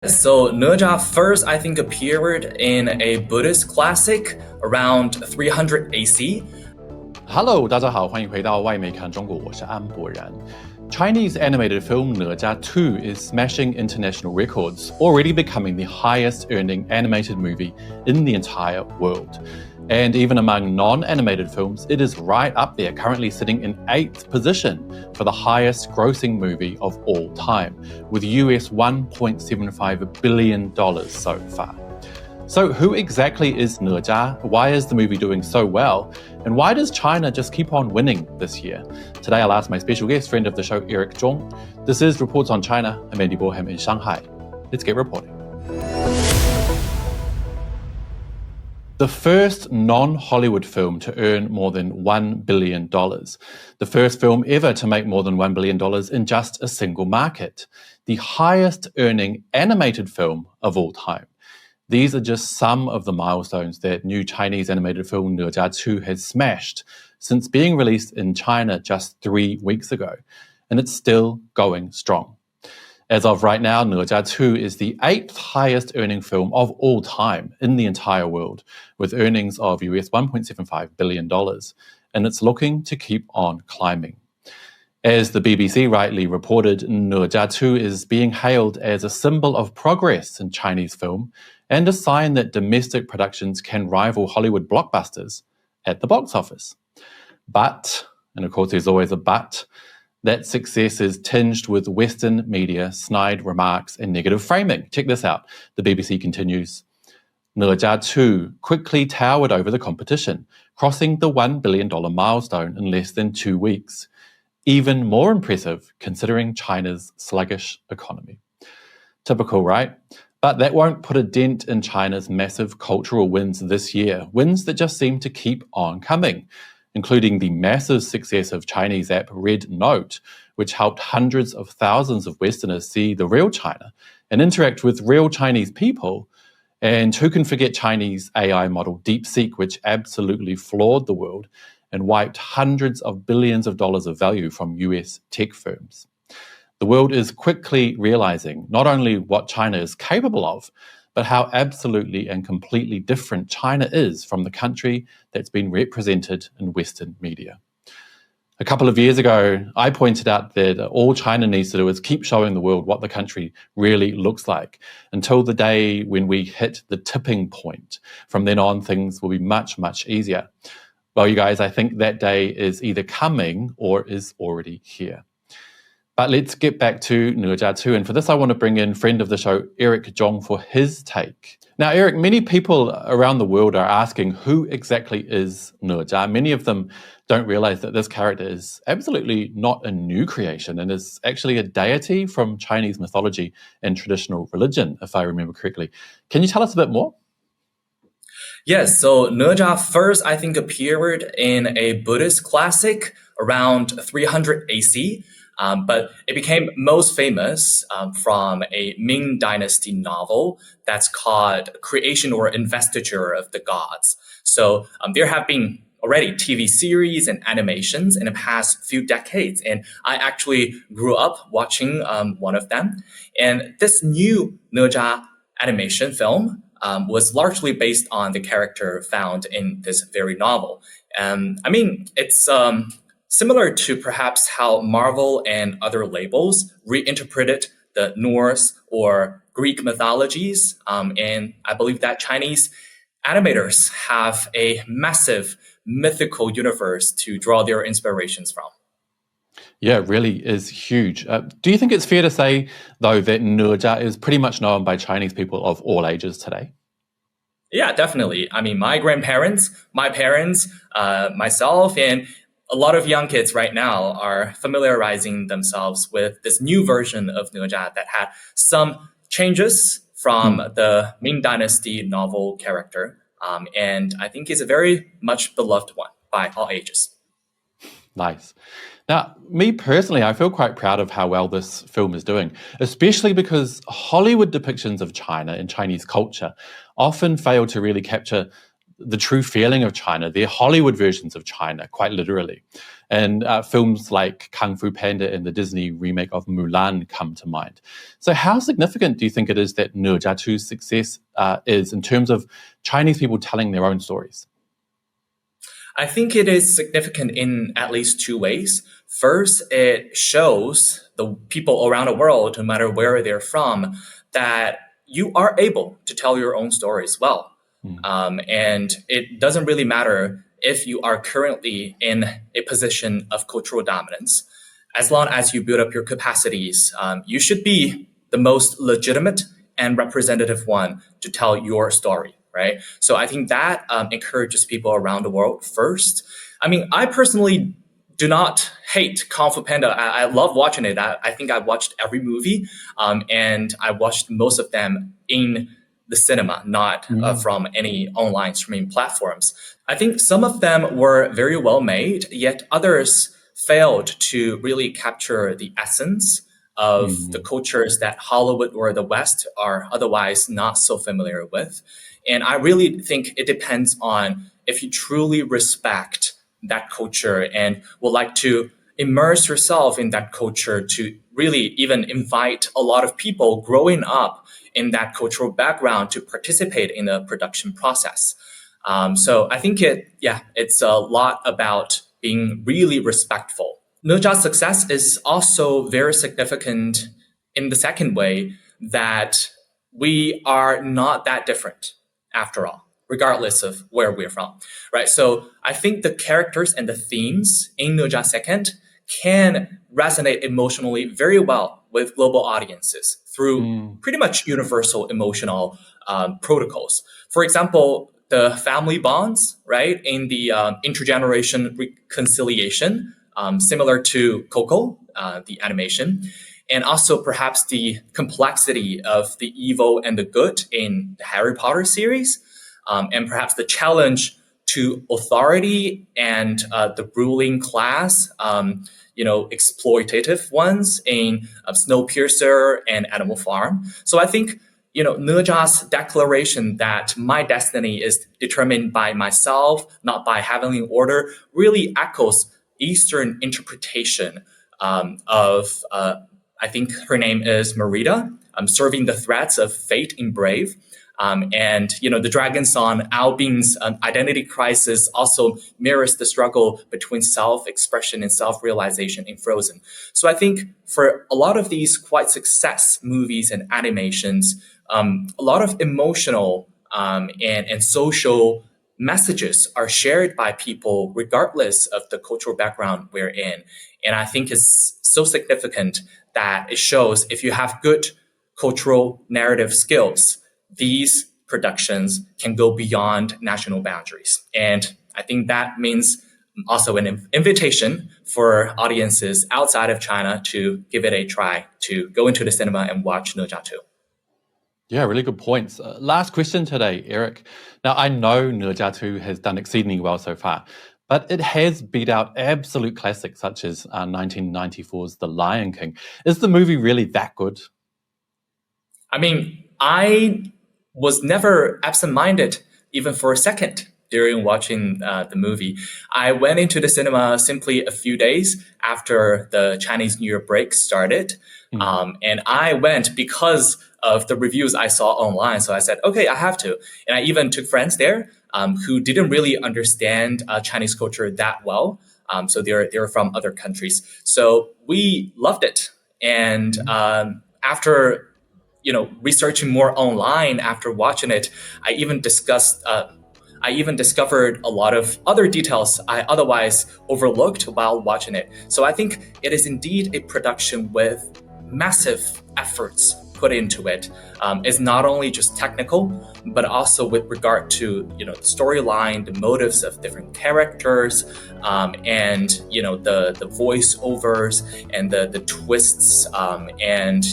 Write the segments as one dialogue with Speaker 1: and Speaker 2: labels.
Speaker 1: So Ne Zha first, I think, appeared in a Buddhist classic around 300 AC.
Speaker 2: Hello，大家好，欢迎回到外媒看中国，我是安博然。Chinese animated film Ne Zha 2 is smashing international records, already becoming the highest earning animated movie in the entire world. And even among non-animated films, it is right up there, currently sitting in 8th position for the highest grossing movie of all time, with US $1.75 billion so far. So who exactly is Ne Zha? Why is the movie doing so well? And why does China just keep on winning this year? Today I'll ask my special guest, friend of the show, Eric Zhong. This is Reports on China. I'm Andy Boreham in Shanghai. Let's get reporting. The first non-Hollywood film to earn more than $1 billion. The first film ever to make more than $1 billion in just a single market. The highest earning animated film of all time. These are just some of the milestones that new Chinese animated film Ne Zha 2 has smashed since being released in China just 3 weeks ago. And it's still going strong. As of right now, Ne Zha 2 is the 8th highest earning film of all time in the entire world, with earnings of US $1.75 billion. And it's looking to keep on climbing. As the BBC rightly reported, Ne Zha 2 is being hailed as a symbol of progress in Chinese film and a sign that domestic productions can rival Hollywood blockbusters at the box office. But, and of course there's always a but, that success is tinged with Western media snide remarks and negative framing. Check this out. The BBC continues. Ne Zha 2 quickly towered over the competition, crossing the $1 billion milestone in less than 2 weeks. Even more impressive considering China's sluggish economy. Typical, right? But that won't put a dent in China's massive cultural wins this year, wins that just seem to keep on coming, including the massive success of Chinese app Red Note, which helped hundreds of thousands of Westerners see the real China and interact with real Chinese people. And who can forget Chinese AI model DeepSeek, which absolutely floored the world and wiped hundreds of billions of dollars of value from US tech firms. The world is quickly realizing not only what China is capable of, but how absolutely and completely different China is from the country that's been represented in Western media. A couple of years ago, I pointed out that all China needs to do is keep showing the world what the country really looks like until the day when we hit the tipping point. From then on, things will be much, much easier. Well, you guys, I think that day is either coming or is already here. But let's get back to Ne Zha 2. And for this, I want to bring in friend of the show, Eric Zhong, for his take. Now, Eric, many people around the world are asking who exactly is Ne Zha. Many of them don't realize that this character is absolutely not a new creation and is actually a deity from Chinese mythology and traditional religion, if I remember correctly. Can you tell us a bit more?
Speaker 1: Yes, so Ne Zha first, I think, appeared in a Buddhist classic around 300 AC. But it became most famous from a Ming Dynasty novel that's called Creation or Investiture of the Gods. So there have been already TV series and animations in the past few decades, and I actually grew up watching one of them. And this new Ne Zha animation film was largely based on the character found in this very novel. It's similar to perhaps how Marvel and other labels reinterpreted the Norse or Greek mythologies. And I believe that Chinese animators have a massive mythical universe to draw their inspirations from.
Speaker 2: Yeah, it really is huge. Do you think it's fair to say, though, that Ne Zha is pretty much known by Chinese people of all ages today?
Speaker 1: Yeah, definitely. I mean, my grandparents, my parents, myself, and a lot of young kids right now are familiarizing themselves with this new version of Ne Zha that had some changes from the Ming Dynasty novel character. And I think it's a very much beloved one by all ages.
Speaker 2: Nice. Now, me personally, I feel quite proud of how well this film is doing, especially because Hollywood depictions of China and Chinese culture often fail to really capture the true feeling of China. They're Hollywood versions of China, quite literally. And films like Kung Fu Panda and the Disney remake of Mulan come to mind. So how significant do you think it is that Ne Zha 2's success is in terms of Chinese people telling their own stories?
Speaker 1: I think it is significant in at least two ways. First, it shows the people around the world, no matter where they're from, that you are able to tell your own stories well. And it doesn't really matter if you are currently in a position of cultural dominance. As long as you build up your capacities, you should be the most legitimate and representative one to tell your story, right? So I think that encourages people around the world first. I mean, I personally do not hate Kung Fu Panda. I love watching it. I think I watched every movie, and I watched most of them in the cinema, not from any online streaming platforms. I think some of them were very well made, yet others failed to really capture the essence of the cultures that Hollywood or the West are otherwise not so familiar with. And I really think it depends on if you truly respect that culture and would like to immerse yourself in that culture to really even invite a lot of people growing up in that cultural background to participate in the production process. So I think it's a lot about being really respectful. Ne Zha's success is also very significant in the second way that we are not that different after all, regardless of where we're from, right? So I think the characters and the themes in Ne Zha Second can resonate emotionally very well with global audiences through pretty much universal emotional protocols. For example, the family bonds, right, in the intergeneration reconciliation, similar to Coco, the animation, and also perhaps the complexity of the evil and the good in the Harry Potter series, and perhaps the challenge to authority and the ruling class, exploitative ones in Snowpiercer and Animal Farm. So I think, Ne Zha's declaration that my destiny is determined by myself, not by heavenly order, really echoes Eastern interpretation of, I think her name is Merida, serving the threats of fate in Brave. And the dragon song, Albin's identity crisis also mirrors the struggle between self-expression and self-realization in Frozen. So I think for a lot of these quite success movies and animations, a lot of emotional and social messages are shared by people regardless of the cultural background we're in. And I think it's so significant that it shows if you have good cultural narrative skills, these productions can go beyond national boundaries. And I think that means also an invitation for audiences outside of China to give it a try, to go into the cinema and watch Ne Zha 2.
Speaker 2: Yeah, really good points. Last question today, Eric. Now, I know Ne Zha 2 has done exceedingly well so far, but it has beat out absolute classics such as 1994's The Lion King. Is the movie really that good?
Speaker 1: I mean, I was never absent-minded even for a second during watching the movie. I went into the cinema simply a few days after the Chinese New Year break started. And I went because of the reviews I saw online. So I said, okay, I have to. And I even took friends there who didn't really understand Chinese culture that well. So they're from other countries. So we loved it. And after researching more online after watching it, I even discovered a lot of other details I otherwise overlooked while watching it. So I think it is indeed a production with massive efforts put into it. It's not only just technical, but also with regard to the storyline, the motives of different characters, and the voiceovers and the twists, and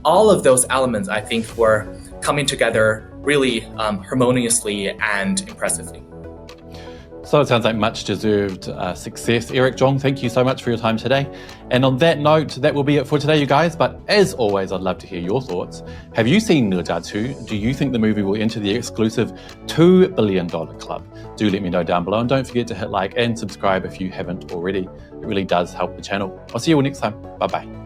Speaker 1: all of those elements I think were coming together really harmoniously and impressively.
Speaker 2: So it sounds like much deserved success. Eric Zhong, thank you so much for your time today. And on that note, that will be it for today, you guys. But as always, I'd love to hear your thoughts. Have you seen Ne Zha 2? Do you think the movie will enter the exclusive $2 billion club? Do let me know down below. And don't forget to hit like and subscribe if you haven't already. It really does help the channel. I'll see you all next time. Bye-bye.